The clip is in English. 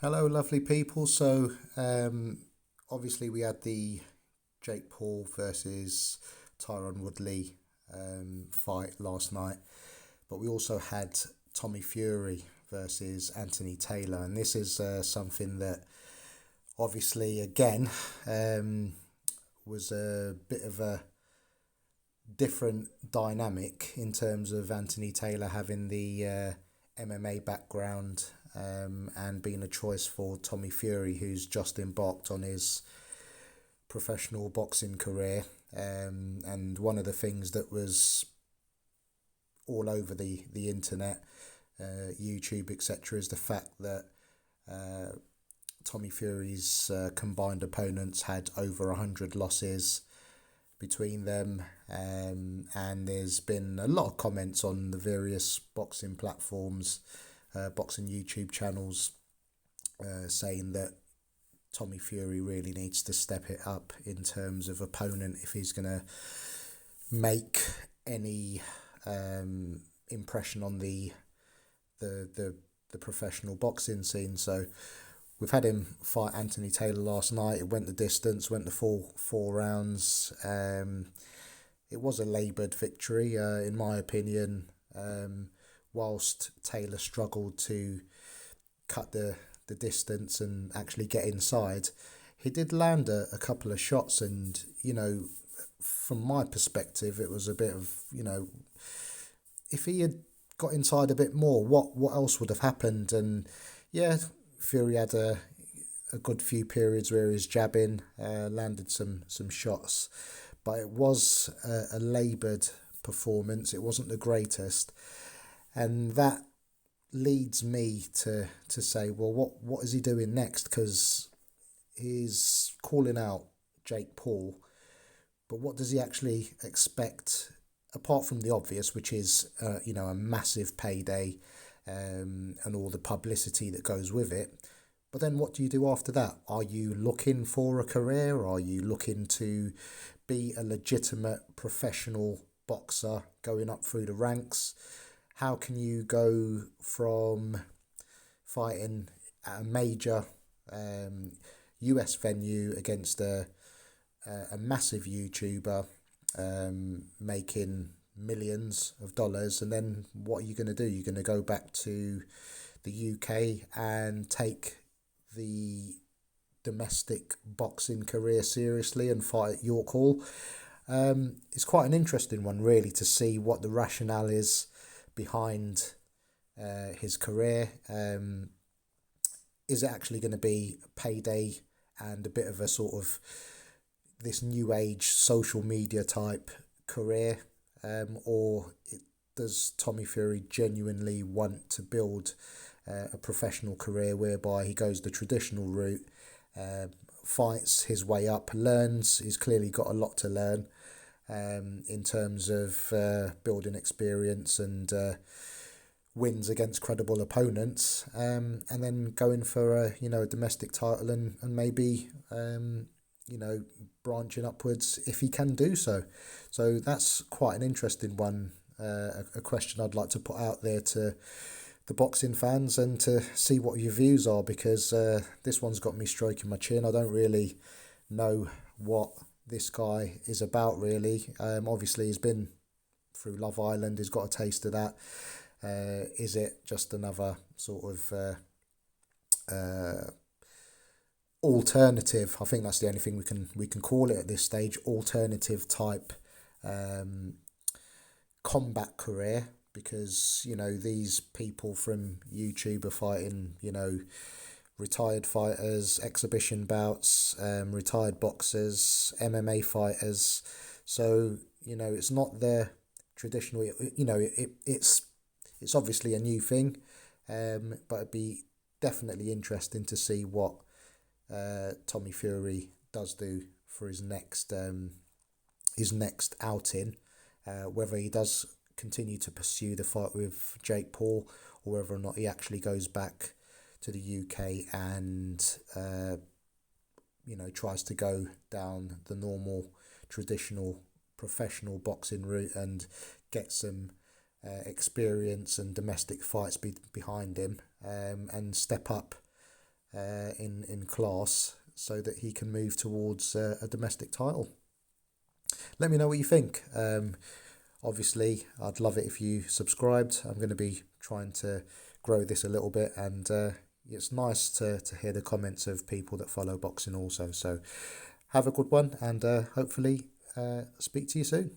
Hello, lovely people. Obviously, we had the Jake Paul versus Tyron Woodley fight last night, but we also had Tommy Fury versus Anthony Taylor, and this is something that obviously, again, um, was a bit of a different dynamic in terms of Anthony Taylor having the MMA background and being a choice for Tommy Fury, who's just embarked on his professional boxing career. And one of the things that was all over the internet, YouTube, etc., is the fact that uh, Tommy Fury's combined opponents had over 100 losses between them. And there's been a lot of comments on the various boxing platforms, boxing YouTube channels, saying that Tommy Fury really needs to step it up in terms of opponent if he's going to make any impression on the, the the professional boxing scene. So we've had him fight Anthony Taylor last night. It went the distance, went the full 4 rounds. It was a laboured victory, in my opinion. Whilst Taylor struggled to cut the distance and actually get inside, he did land a couple of shots. And, from my perspective, it was a bit of, if he had got inside a bit more, what else would have happened? And yeah, Fury had a good few periods where he's jabbing, landed some shots, but it was a laboured performance. It wasn't the greatest, and that leads me to say, well, what is he doing next? Because he's calling out Jake Paul, but what does he actually expect apart from the obvious, which is a massive payday and all the publicity that goes with it? But then what do you do after that? Are you looking for a career? Are you looking to be a legitimate professional boxer going up through the ranks? How can you go from fighting at a major um, US venue against a massive YouTuber making millions of dollars, and then what are you going to do? You're going to go back to the UK and take the domestic boxing career seriously and fight at York Hall. It's quite an interesting one, really, to see what the rationale is behind his career. Is it actually going to be payday and a bit of a sort of this new age social media type career, or does Tommy Fury genuinely want to build a professional career whereby he goes the traditional route, uh, fights his way up, learns? He's clearly got a lot to learn in terms of building experience and wins against credible opponents, and then going for a domestic title and maybe you know branching upwards if he can do so. So that's quite an interesting one. A question I'd like to put out there to the boxing fans and to see what your views are, because this one's got me stroking my chin. I don't really know what this guy is about, really. Obviously, he's been through Love Island, he's got a taste of that. Is it just another sort of alternative? I think that's the only thing we can call it at this stage. Alternative type um, combat career, because these people from YouTube are fighting retired fighters, exhibition bouts, retired boxers, MMA fighters. So it's not the traditional. It's obviously a new thing, but it'd be definitely interesting to see what Tommy Fury does do for his next outing. Whether he does continue to pursue the fight with Jake Paul, or whether or not he actually goes back to the UK and tries to go down the normal, traditional, professional boxing route and get some experience and domestic fights behind him, and step up in class so that he can move towards a domestic title. Let me know what you think. Obviously, I'd love it if you subscribed. I'm going to be trying to grow this a little bit, and it's nice to hear the comments of people that follow boxing also. So have a good one, and hopefully speak to you soon.